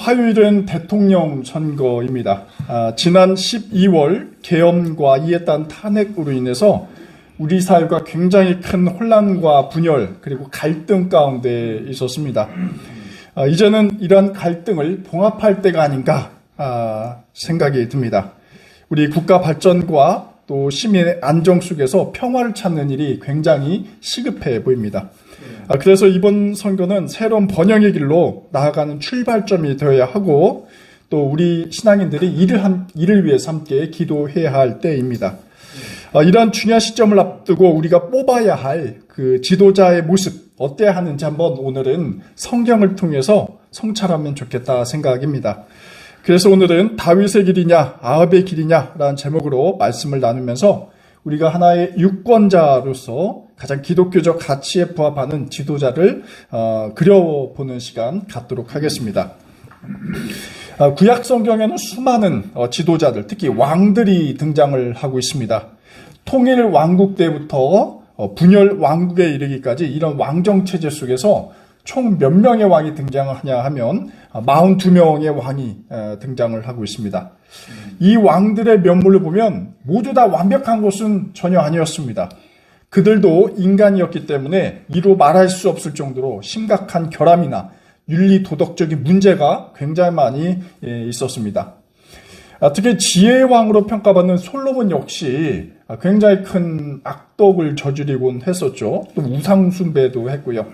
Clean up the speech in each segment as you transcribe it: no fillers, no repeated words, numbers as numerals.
화요일은 대통령 선거입니다. 지난 12월 계엄과 이에 따른 탄핵으로 인해서 우리 사회가 굉장히 큰 혼란과 분열 그리고 갈등 가운데 있었습니다. 이제는 이러한 갈등을 봉합할 때가 아닌가 생각이 듭니다. 우리 국가 발전과 또 시민의 안정 속에서 평화를 찾는 일이 굉장히 시급해 보입니다. 그래서 이번 선거는 새로운 번영의 길로 나아가는 출발점이 되어야 하고 또 우리 신앙인들이 이를 위해서 함께 기도해야 할 때입니다. 이러한 중요한 시점을 앞두고 우리가 뽑아야 할 그 지도자의 모습 어때야 하는지 한번 오늘은 성경을 통해서 성찰하면 좋겠다 생각입니다. 그래서 오늘은 다윗의 길이냐 아합의 길이냐라는 제목으로 말씀을 나누면서 우리가 하나의 유권자로서 가장 기독교적 가치에 부합하는 지도자를 그려보는 시간 갖도록 하겠습니다. 구약 성경에는 수많은 지도자들, 특히 왕들이 등장을 하고 있습니다. 통일 왕국 때부터 분열 왕국에 이르기까지 이런 왕정 체제 속에서 총 몇 명의 왕이 등장하냐 하면 42명의 왕이 등장을 하고 있습니다. 이 왕들의 면모를 보면 모두 다 완벽한 것은 전혀 아니었습니다. 그들도 인간이었기 때문에 이루 말할 수 없을 정도로 심각한 결함이나 윤리 도덕적인 문제가 굉장히 많이 있었습니다. 특히 지혜의 왕으로 평가받는 솔로몬 역시 굉장히 큰 악독을 저지르곤 했었죠. 또 우상 숭배도 했고요.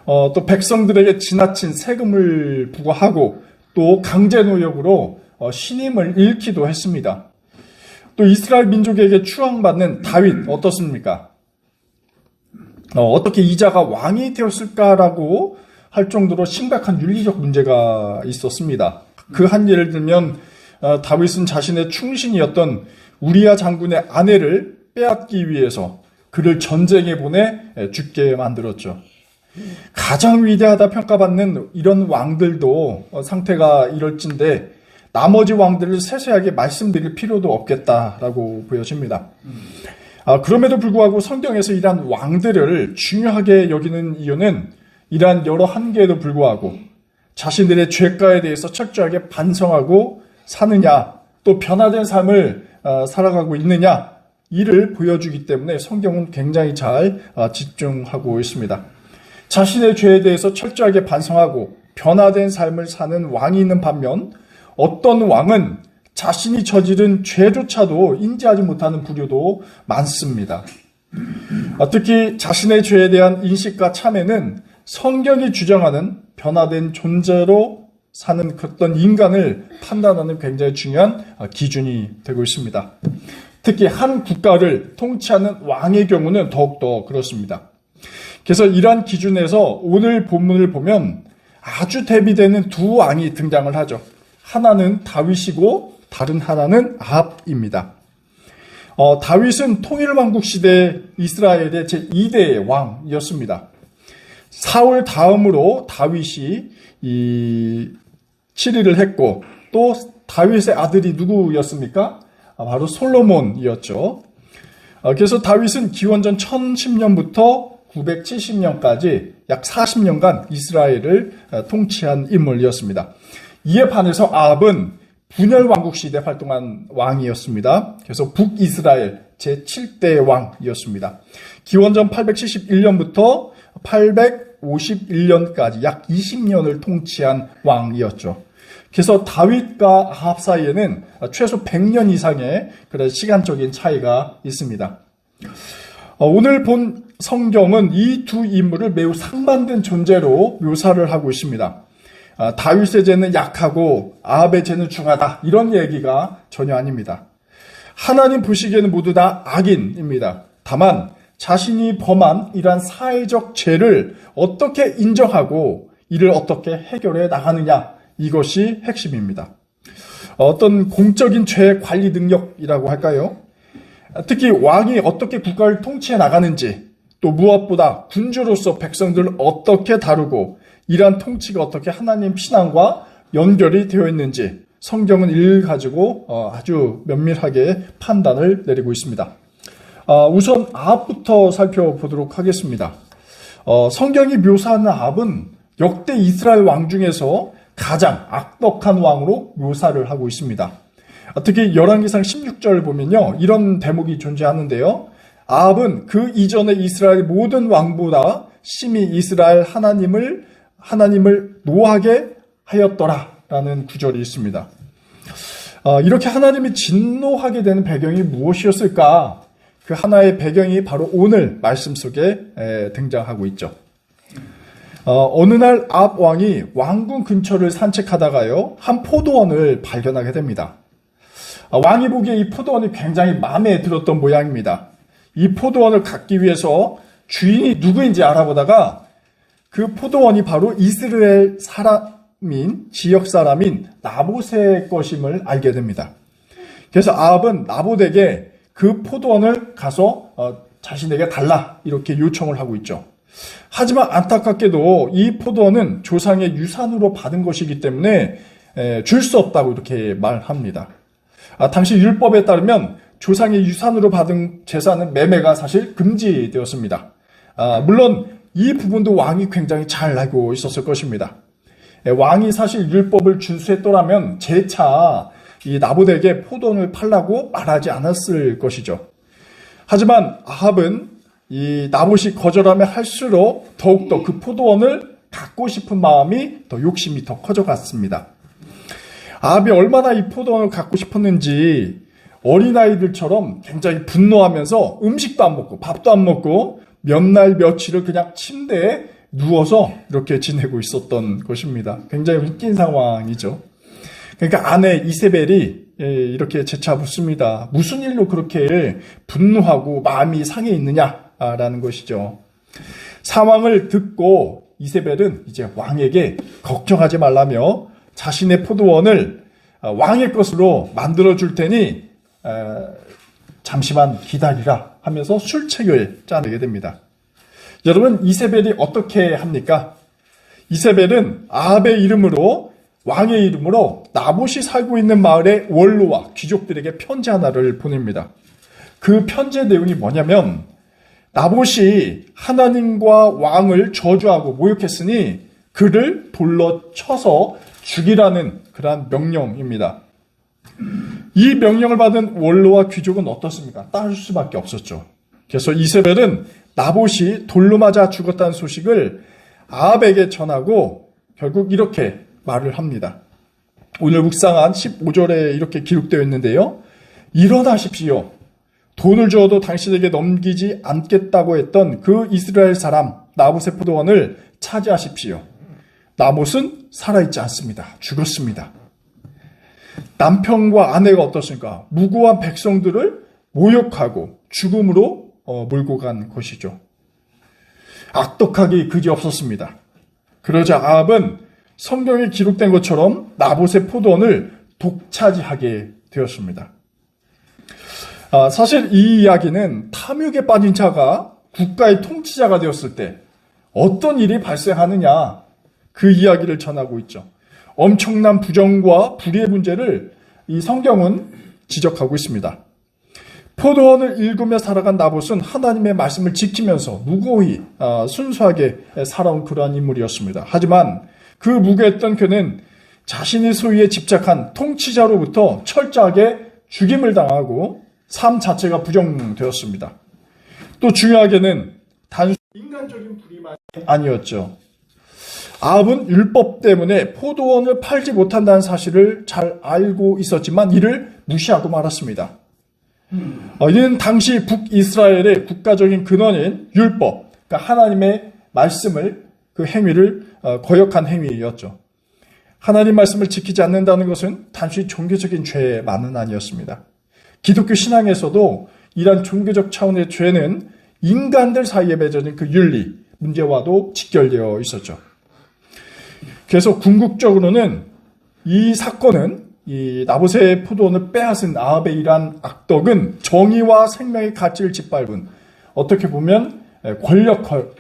또 백성들에게 지나친 세금을 부과하고 또 강제 노역으로 신임을 잃기도 했습니다. 또 이스라엘 민족에게 추앙받는 다윗 어떻습니까? 어떻게 이자가 왕이 되었을까라고 할 정도로 심각한 윤리적 문제가 있었습니다. 그 한 예를 들면 다윗은 자신의 충신이었던 우리야 장군의 아내를 빼앗기 위해서 그를 전쟁에 보내 죽게 만들었죠. 가장 위대하다 평가받는 이런 왕들도 상태가 이럴진데 나머지 왕들을 세세하게 말씀드릴 필요도 없겠다라고 보여집니다. 그럼에도 불구하고 성경에서 이러한 왕들을 중요하게 여기는 이유는 이러한 여러 한계에도 불구하고 자신들의 죄가에 대해서 철저하게 반성하고 사느냐 또 변화된 삶을 살아가고 있느냐 이를 보여주기 때문에 성경은 굉장히 잘 집중하고 있습니다. 자신의 죄에 대해서 철저하게 반성하고 변화된 삶을 사는 왕이 있는 반면 어떤 왕은 자신이 저지른 죄조차도 인지하지 못하는 부류도 많습니다. 특히 자신의 죄에 대한 인식과 참회는 성경이 주장하는 변화된 존재로 사는 어떤 인간을 판단하는 굉장히 중요한 기준이 되고 있습니다. 특히 한 국가를 통치하는 왕의 경우는 더욱더 그렇습니다. 그래서 이러한 기준에서 오늘 본문을 보면 아주 대비되는 두 왕이 등장을 하죠. 하나는 다윗이고 다른 하나는 아합입니다. 다윗은 통일왕국 시대 이스라엘의 제2대 왕이었습니다. 사울 다음으로 다윗이 치리를 했고 또 다윗의 아들이 누구였습니까? 바로 솔로몬이었죠. 그래서 다윗은 기원전 1010년부터 970년까지 약 40년간 이스라엘을 통치한 인물이었습니다. 이에 반해서 아합은 분열왕국 시대 활동한 왕이었습니다. 그래서 북이스라엘 제7대 왕이었습니다. 기원전 871년부터 851년까지 약 20년을 통치한 왕이었죠. 그래서 다윗과 아합 사이에는 최소 100년 이상의 그런 시간적인 차이가 있습니다. 오늘 본 성경은 이 두 인물을 매우 상반된 존재로 묘사를 하고 있습니다. 다윗의 죄는 약하고 아합의 죄는 중하다 이런 얘기가 전혀 아닙니다. 하나님 보시기에는 모두 다 악인입니다. 다만 자신이 범한 이러한 사회적 죄를 어떻게 인정하고 이를 어떻게 해결해 나가느냐 이것이 핵심입니다. 어떤 공적인 죄 관리 능력이라고 할까요? 특히 왕이 어떻게 국가를 통치해 나가는지 또 무엇보다 군주로서 백성들을 어떻게 다루고 이러한 통치가 어떻게 하나님 신앙과 연결이 되어 있는지 성경은 이를 가지고 아주 면밀하게 판단을 내리고 있습니다. 우선 아합부터 살펴보도록 하겠습니다. 성경이 묘사하는 아합은 역대 이스라엘 왕 중에서 가장 악독한 왕으로 묘사를 하고 있습니다. 특히 열왕기상 16절 보면요, 이런 대목이 존재하는데요. 아합은 그 이전의 이스라엘 모든 왕보다 심히 이스라엘 하나님을 노하게 하였더라라는 구절이 있습니다. 이렇게 하나님이 진노하게 되는 배경이 무엇이었을까? 그 하나의 배경이 바로 오늘 말씀 속에 등장하고 있죠. 어느 날 아합 왕이 왕궁 근처를 산책하다가요, 한 포도원을 발견하게 됩니다. 왕이 보기에 이 포도원이 굉장히 마음에 들었던 모양입니다. 이 포도원을 갖기 위해서 주인이 누구인지 알아보다가 그 포도원이 바로 이스라엘 지역 사람인 나봇의 것임을 알게 됩니다. 그래서 아합은 나봇에게 그 포도원을 가서 자신에게 달라 이렇게 요청을 하고 있죠. 하지만 안타깝게도 이 포도원은 조상의 유산으로 받은 것이기 때문에 줄 수 없다고 이렇게 말합니다. 당시 율법에 따르면 조상의 유산으로 받은 재산은 매매가 사실 금지되었습니다. 물론 이 부분도 왕이 굉장히 잘 알고 있었을 것입니다. 왕이 사실 율법을 준수했더라면 재차 이 나봇에게 포도원을 팔라고 말하지 않았을 것이죠. 하지만 아합은 이 나봇이 거절하면 할수록 더욱더 그 포도원을 갖고 싶은 마음이 욕심이 더 커져갔습니다. 아합이 얼마나 이 포도원을 갖고 싶었는지 어린아이들처럼 굉장히 분노하면서 음식도 안 먹고 밥도 안 먹고 몇 날 며칠을 그냥 침대에 누워서 이렇게 지내고 있었던 것입니다. 굉장히 웃긴 상황이죠. 그러니까 아내 이세벨이 이렇게 재차 묻습니다. 무슨 일로 그렇게 분노하고 마음이 상해 있느냐라는 것이죠. 상황을 듣고 이세벨은 이제 왕에게 걱정하지 말라며 자신의 포도원을 왕의 것으로 만들어줄 테니 잠시만 기다리라 하면서 술책을 짜내게 됩니다. 여러분, 이세벨이 어떻게 합니까? 이세벨은 아합의 이름으로, 왕의 이름으로 나봇이 살고 있는 마을의 원로와 귀족들에게 편지 하나를 보냅니다. 그 편지의 내용이 뭐냐면, 나봇이 하나님과 왕을 저주하고 모욕했으니 그를 돌로 쳐서 죽이라는 그러한 명령입니다. 이 명령을 받은 원로와 귀족은 어떻습니까? 따를 수밖에 없었죠. 그래서 이세벨은 나봇이 돌로 맞아 죽었다는 소식을 아합에게 전하고 결국 이렇게 말을 합니다. 오늘 묵상한 15절에 이렇게 기록되어 있는데요. 일어나십시오. 돈을 주어도 당신에게 넘기지 않겠다고 했던 그 이스라엘 사람 나봇의 포도원을 차지하십시오. 나봇은 살아있지 않습니다. 죽었습니다. 남편과 아내가 어떻습니까? 무고한 백성들을 모욕하고 죽음으로 몰고 간 것이죠. 악독하기 그지없었습니다. 그러자 아합은 성경에 기록된 것처럼 나봇의 포도원을 독차지하게 되었습니다. 사실 이 이야기는 탐욕에 빠진 자가 국가의 통치자가 되었을 때 어떤 일이 발생하느냐, 그 이야기를 전하고 있죠. 엄청난 부정과 불의의 문제를 이 성경은 지적하고 있습니다. 포도원을 일구며 살아간 나봇은 하나님의 말씀을 지키면서 무고히 순수하게 살아온 그러한 인물이었습니다. 하지만 그 무고했던 그는 자신의 소유에 집착한 통치자로부터 철저하게 죽임을 당하고 삶 자체가 부정되었습니다. 또 중요하게는 단순 인간적인 불의만이 아니었죠. 아합은 율법 때문에 포도원을 팔지 못한다는 사실을 잘 알고 있었지만 이를 무시하고 말았습니다. 이는 당시 북이스라엘의 국가적인 근원인 율법, 그러니까 하나님의 말씀을, 그 행위를 거역한 행위였죠. 하나님 말씀을 지키지 않는다는 것은 단순히 종교적인 죄만은 아니었습니다. 기독교 신앙에서도 이러한 종교적 차원의 죄는 인간들 사이에 맺어진 그 윤리, 문제와도 직결되어 있었죠. 그래서 궁극적으로는 이 사건은 이 나봇의 포도원을 빼앗은 아합의 이러한 악덕은 정의와 생명의 가치를 짓밟은, 어떻게 보면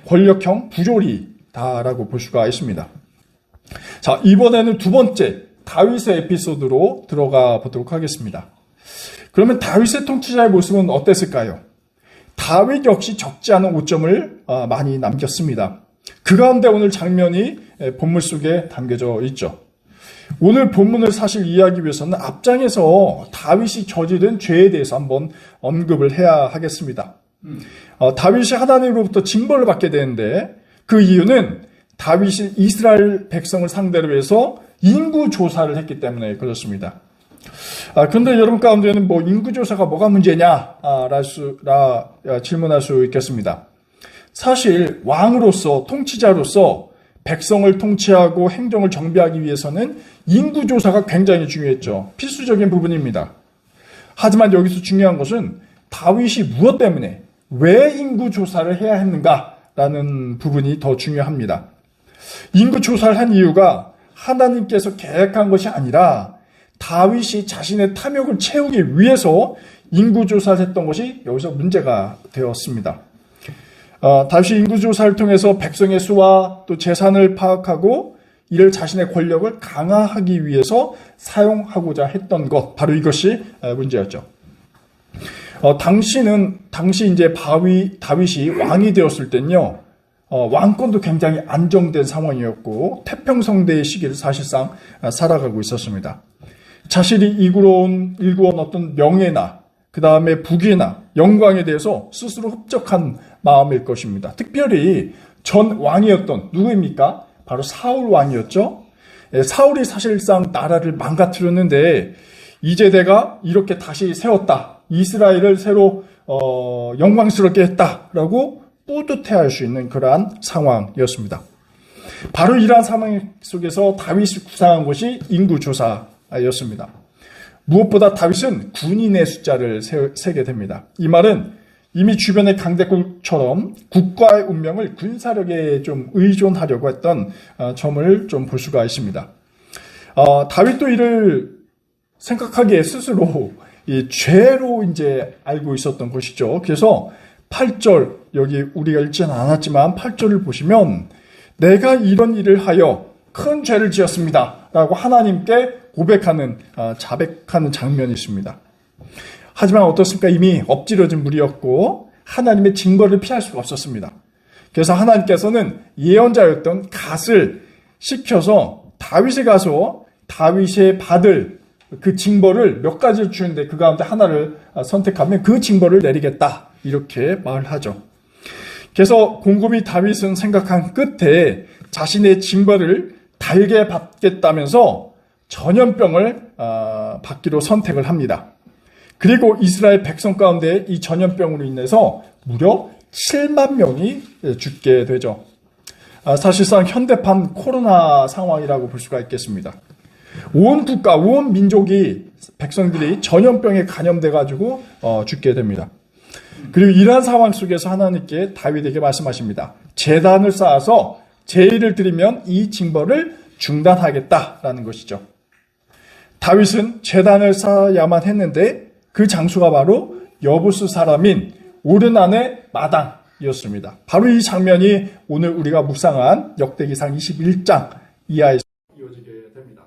권력형 부조리다라고 볼 수가 있습니다. 자, 이번에는 두 번째 다윗의 에피소드로 들어가 보도록 하겠습니다. 그러면 다윗의 통치자의 모습은 어땠을까요? 다윗 역시 적지 않은 오점을 많이 남겼습니다. 그 가운데 오늘 장면이 본문 속에 담겨져 있죠. 오늘 본문을 사실 이해하기 위해서는 앞장에서 다윗이 저지른 죄에 대해서 한번 언급을 해야 하겠습니다. 다윗이 하나님으로부터 징벌을 받게 되는데 그 이유는 다윗이 이스라엘 백성을 상대로 해서 인구 조사를 했기 때문에 그렇습니다. 그런데 여러분 가운데는 뭐 인구 조사가 뭐가 문제냐 질문할 수 있겠습니다. 사실 왕으로서 통치자로서 백성을 통치하고 행정을 정비하기 위해서는 인구 조사가 굉장히 중요했죠. 필수적인 부분입니다. 하지만 여기서 중요한 것은 다윗이 무엇 때문에 왜 인구 조사를 해야 했는가라는 부분이 더 중요합니다. 인구 조사를 한 이유가 하나님께서 계획한 것이 아니라 다윗이 자신의 탐욕을 채우기 위해서 인구 조사를 했던 것이 여기서 문제가 되었습니다. 다윗이 인구 조사를 통해서 백성의 수와 또 재산을 파악하고 이를 자신의 권력을 강화하기 위해서 사용하고자 했던 것, 바로 이것이 문제였죠. 당시 이제 다윗이 왕이 되었을 땐요, 왕권도 굉장히 안정된 상황이었고 태평성대의 시기를 사실상 살아가고 있었습니다. 자신이 일구어온 어떤 명예나 그 다음에 부귀나 영광에 대해서 스스로 흡족한 마음일 것입니다. 특별히 전 왕이었던 누구입니까? 바로 사울 왕이었죠. 사울이 사실상 나라를 망가뜨렸는데 이제 내가 이렇게 다시 세웠다. 이스라엘을 새로 영광스럽게 했다라고 뿌듯해할 수 있는 그러한 상황이었습니다. 바로 이러한 상황 속에서 다윗이 구상한 것이 인구조사였습니다. 무엇보다 다윗은 군인의 숫자를 세게 됩니다. 이 말은 이미 주변의 강대국처럼 국가의 운명을 군사력에 좀 의존하려고 했던 점을 좀 볼 수가 있습니다. 다윗도 이를 생각하기에 스스로 이 죄로 이제 알고 있었던 것이죠. 그래서 8절, 여기 우리가 읽지는 않았지만 8절을 보시면 내가 이런 일을 하여 큰 죄를 지었습니다 라고 하나님께 고백하는, 자백하는 장면이 있습니다. 하지만 어떻습니까? 이미 엎질러진 물이었고 하나님의 징벌을 피할 수가 없었습니다. 그래서 하나님께서는 예언자였던 갓을 시켜서 다윗에 가서 다윗이 받을 그 징벌을 몇 가지를 주는데 그 가운데 하나를 선택하면 그 징벌을 내리겠다, 이렇게 말하죠. 그래서 곰곰이 다윗은 생각한 끝에 자신의 징벌을 달게 받겠다면서 전염병을 받기로 선택을 합니다. 그리고 이스라엘 백성 가운데 이 전염병으로 인해서 무려 7만 명이 죽게 되죠. 사실상 현대판 코로나 상황이라고 볼 수가 있겠습니다. 온 국가, 온 민족이, 백성들이 전염병에 감염돼가지고 죽게 됩니다. 그리고 이러한 상황 속에서 하나님께 다윗에게 말씀하십니다. 제단을 쌓아서 제의를 드리면 이 징벌을 중단하겠다라는 것이죠. 다윗은 제단을 쌓아야만 했는데 그 장소가 바로 여부스 사람인 오르난의 마당이었습니다. 바로 이 장면이 오늘 우리가 묵상한 역대기상 21장 이하에서 이어지게 됩니다.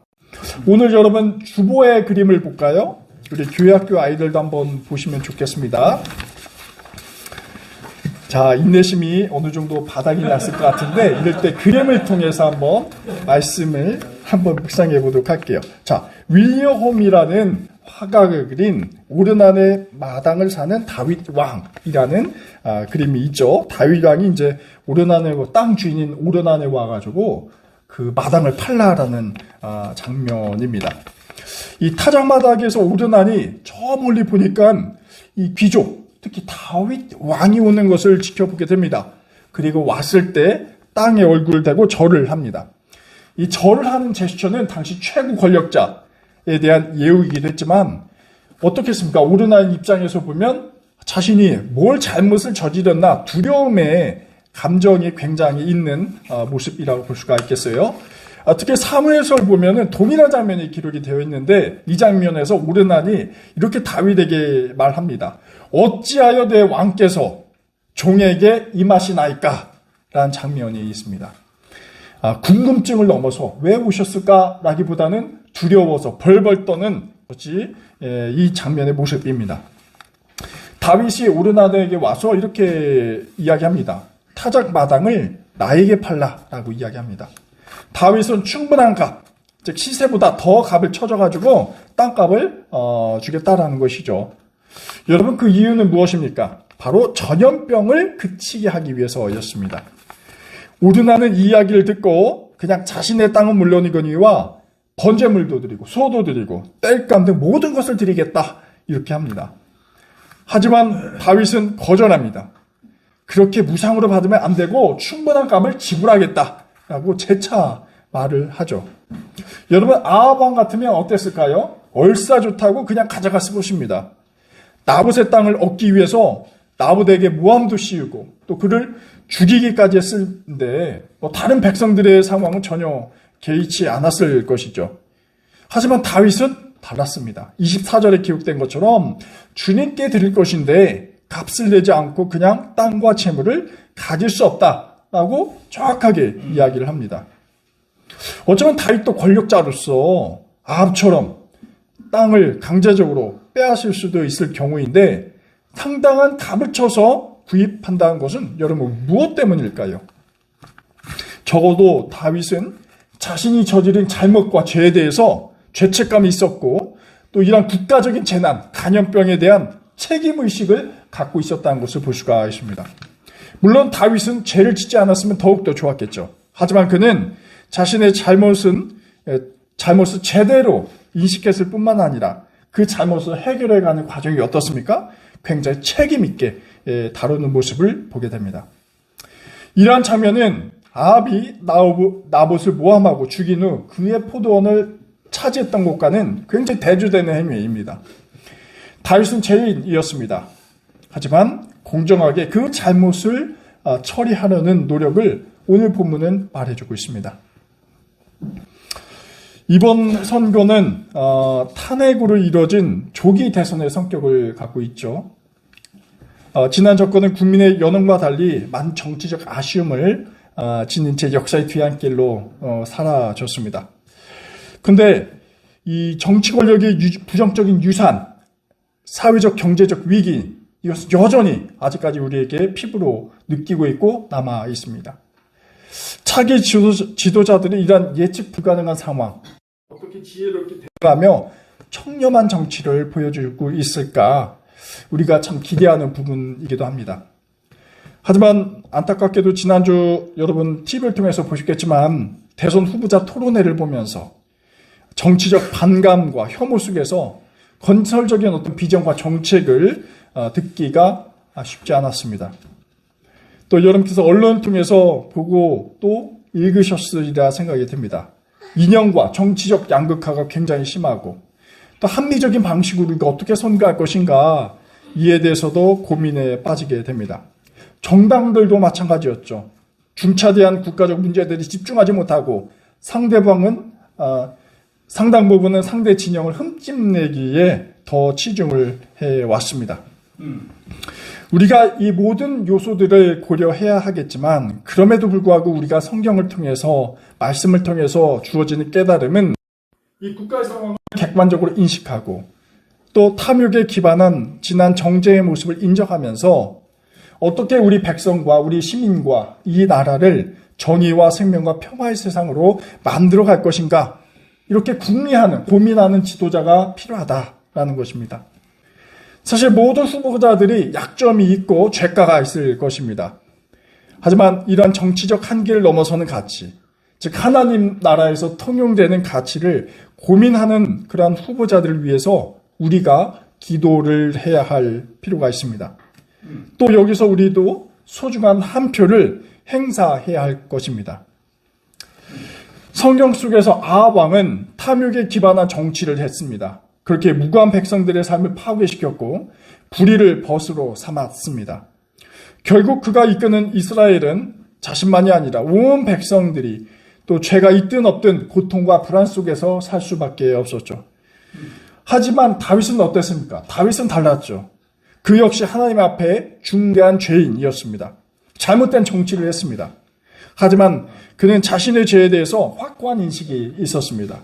오늘 여러분 주보의 그림을 볼까요? 우리 교회학교 아이들도 한번 보시면 좋겠습니다. 자, 인내심이 어느 정도 바닥이 났을 것 같은데 이럴 때 그림을 통해서 한번 말씀을 한번 묵상해 보도록 할게요. 자, 윌리엄 홈이라는 화가가 그린 오르난의 마당을 사는 다윗 왕이라는 그림이 있죠. 다윗 왕이 이제 오르난의 땅 주인인 오르난에 와가지고 그 마당을 팔라라는 장면입니다. 이 타작마당에서 오르난이 저 멀리 보니까 이 귀족, 특히 다윗 왕이 오는 것을 지켜보게 됩니다. 그리고 왔을 때 땅에 얼굴을 대고 절을 합니다. 이 절을 하는 제스처는 당시 최고 권력자에 대한 예우이기도 했지만 어떻겠습니까? 오르난 입장에서 보면 자신이 뭘 잘못을 저질렀나 두려움의 감정이 굉장히 있는 모습이라고 볼 수가 있겠어요. 특히 사무엘서를 보면은 동일한 장면이 기록이 되어 있는데 이 장면에서 오르난이 이렇게 다윗에게 말합니다. 어찌하여 내 왕께서 종에게 임하시나이까? 라는 장면이 있습니다. 궁금증을 넘어서 왜 오셨을까? 라기보다는 두려워서 벌벌 떠는 것이 이 장면의 모습입니다. 다윗이 오르난에게 와서 이렇게 이야기합니다. 타작 마당을 나에게 팔라 라고 이야기합니다. 다윗은 충분한 값, 즉 시세보다 더 값을 쳐줘가지고 땅값을 주겠다라는 것이죠. 여러분 그 이유는 무엇입니까? 바로 전염병을 그치게 하기 위해서였습니다. 오르나는 이 이야기를 듣고 그냥 자신의 땅은 물론이거니와 번제물도 드리고 소도 드리고 땔감 등 모든 것을 드리겠다 이렇게 합니다. 하지만 다윗은 거절합니다. 그렇게 무상으로 받으면 안 되고 충분한 값을 지불하겠다라고 재차 말을 하죠. 여러분 아합 왕 같으면 어땠을까요? 얼싸 좋다고 그냥 가져갔을 것입니다. 나봇의 땅을 얻기 위해서 나봇에게 모함도 씌우고 또 그를 죽이기까지 했는데 다른 백성들의 상황은 전혀 개의치 않았을 것이죠. 하지만 다윗은 달랐습니다. 24절에 기록된 것처럼 주님께 드릴 것인데 값을 내지 않고 그냥 땅과 재물을 가질 수 없다라고 정확하게 이야기를 합니다. 어쩌면 다윗도 권력자로서 아합처럼 땅을 강제적으로 빼앗을 수도 있을 경우인데 상당한 값을 쳐서 구입한다는 것은 여러분 무엇 때문일까요? 적어도 다윗은 자신이 저지른 잘못과 죄에 대해서 죄책감이 있었고 또 이런 국가적인 재난, 간염병에 대한 책임의식을 갖고 있었다는 것을 볼 수가 있습니다. 물론 다윗은 죄를 짓지 않았으면 더욱더 좋았겠죠. 하지만 그는 자신의 잘못을 제대로 인식했을 뿐만 아니라 그 잘못을 해결해가는 과정이 어떻습니까? 굉장히 책임있게 다루는 모습을 보게 됩니다. 이러한 장면은 아합이 나봇을 모함하고 죽인 후 그의 포도원을 차지했던 것과는 굉장히 대조되는 행위입니다. 다윗은 죄인이었습니다. 하지만 공정하게 그 잘못을 처리하려는 노력을 오늘 본문은 말해주고 있습니다. 이번 선거는 탄핵으로 이뤄진 조기 대선의 성격을 갖고 있죠. 지난 정권은 국민의 연원과 달리 많은 정치적 아쉬움을 지닌 채 역사의 뒤안길로 사라졌습니다. 근데 이 정치 권력의 부정적인 유산, 사회적 경제적 위기, 이것은 여전히 아직까지 우리에게 피부로 느끼고 있고 남아 있습니다. 차기 지도자들이 이러한 예측 불가능한 상황, 어떻게 지혜롭게 대응하며 청렴한 정치를 보여주고 있을까 우리가 참 기대하는 부분이기도 합니다. 하지만 안타깝게도 지난주 여러분 TV를 통해서 보셨겠지만 대선 후보자 토론회를 보면서 정치적 반감과 혐오 속에서 건설적인 어떤 비전과 정책을 듣기가 쉽지 않았습니다. 또 여러분께서 언론을 통해서 보고 또 읽으셨으리라 생각이 듭니다. 이념과 정치적 양극화가 굉장히 심하고 또 합리적인 방식으로 우리가 어떻게 선거할 것인가 이에 대해서도 고민에 빠지게 됩니다. 정당들도 마찬가지였죠. 중차대한 국가적 문제들이 집중하지 못하고 상대방은 상당 부분은 상대 진영을 흠집내기에 더 치중을 해왔습니다. 우리가 이 모든 요소들을 고려해야 하겠지만 그럼에도 불구하고 우리가 성경을 통해서 말씀을 통해서 주어지는 깨달음은 이 국가의 상황을 객관적으로 인식하고 또 탐욕에 기반한 지난 정제의 모습을 인정하면서 어떻게 우리 백성과 우리 시민과 이 나라를 정의와 생명과 평화의 세상으로 만들어 갈 것인가 이렇게 고민하는 지도자가 필요하다라는 것입니다. 사실 모든 후보자들이 약점이 있고 죄가가 있을 것입니다. 하지만 이러한 정치적 한계를 넘어서는 가치, 즉 하나님 나라에서 통용되는 가치를 고민하는 그러한 후보자들을 위해서 우리가 기도를 해야 할 필요가 있습니다. 또 여기서 우리도 소중한 한 표를 행사해야 할 것입니다. 성경 속에서 아합 왕은 탐욕에 기반한 정치를 했습니다. 그렇게 무고한 백성들의 삶을 파괴시켰고 불의를 벗으로 삼았습니다. 결국 그가 이끄는 이스라엘은 자신만이 아니라 온 백성들이 또 죄가 있든 없든 고통과 불안 속에서 살 수밖에 없었죠. 하지만 다윗은 어땠습니까? 다윗은 달랐죠. 그 역시 하나님 앞에 중대한 죄인이었습니다. 잘못된 정치를 했습니다. 하지만 그는 자신의 죄에 대해서 확고한 인식이 있었습니다.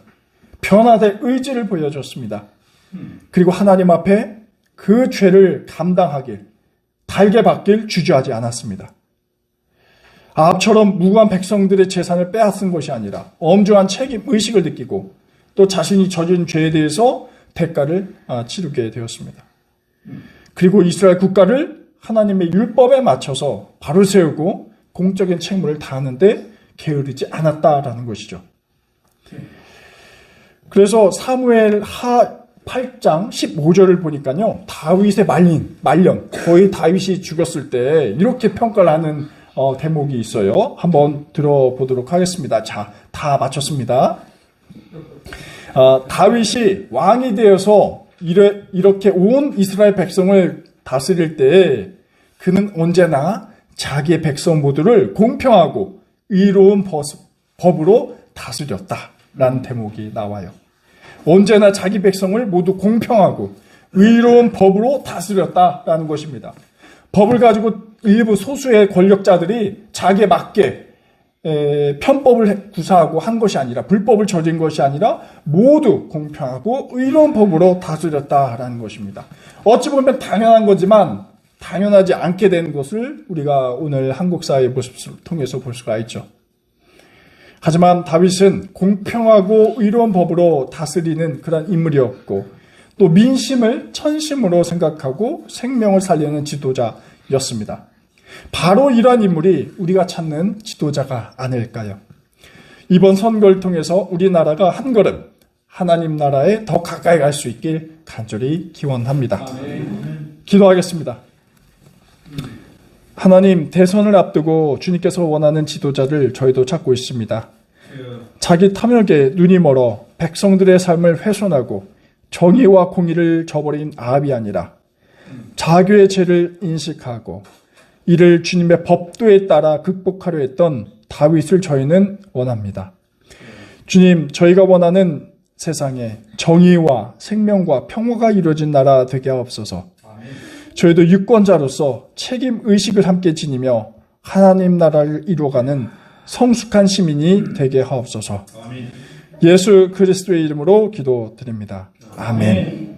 변화될 의지를 보여줬습니다. 그리고 하나님 앞에 그 죄를 감당하길, 달게 받길 주저하지 않았습니다. 아합처럼 무고한 백성들의 재산을 빼앗은 것이 아니라 엄중한 책임 의식을 느끼고 또 자신이 저지른 죄에 대해서 대가를 치르게 되었습니다. 그리고 이스라엘 국가를 하나님의 율법에 맞춰서 바로 세우고 공적인 책무를 다하는데 게으르지 않았다라는 것이죠. 그래서 사무엘 하 8장 15절을 보니까요, 다윗의 말년, 거의 다윗이 죽었을 때 이렇게 평가를 하는 대목이 있어요. 한번 들어보도록 하겠습니다. 자, 다 마쳤습니다. 다윗이 왕이 되어서 이렇게 온 이스라엘 백성을 다스릴 때 그는 언제나 자기의 백성 모두를 공평하고 의로운 법으로 다스렸다라는 대목이 나와요. 언제나 자기 백성을 모두 공평하고 의로운 법으로 다스렸다라는 것입니다. 법을 가지고 일부 소수의 권력자들이 자기에 맞게 편법을 구사하고 한 것이 아니라, 불법을 저진 것이 아니라 모두 공평하고 의로운 법으로 다스렸다라는 것입니다. 어찌 보면 당연한 거지만 당연하지 않게 된 것을 우리가 오늘 한국 사회의 모습을 통해서 볼 수가 있죠. 하지만 다윗은 공평하고 의로운 법으로 다스리는 그런 인물이었고, 또 민심을 천심으로 생각하고 생명을 살리는 지도자였습니다. 바로 이러한 인물이 우리가 찾는 지도자가 아닐까요? 이번 선거를 통해서 우리나라가 한 걸음 하나님 나라에 더 가까이 갈 수 있길 간절히 기원합니다. 기도하겠습니다. 하나님, 대선을 앞두고 주님께서 원하는 지도자를 저희도 찾고 있습니다. 자기 탐욕에 눈이 멀어 백성들의 삶을 훼손하고 정의와 공의를 저버린 아합이 아니라 자교의 죄를 인식하고 이를 주님의 법도에 따라 극복하려 했던 다윗을 저희는 원합니다. 주님, 저희가 원하는 세상에 정의와 생명과 평화가 이루어진 나라 되게 하옵소서. 저희도 유권자로서 책임 의식을 함께 지니며 하나님 나라를 이루어가는 성숙한 시민이 되게 하옵소서. 예수 그리스도의 이름으로 기도드립니다. 아멘.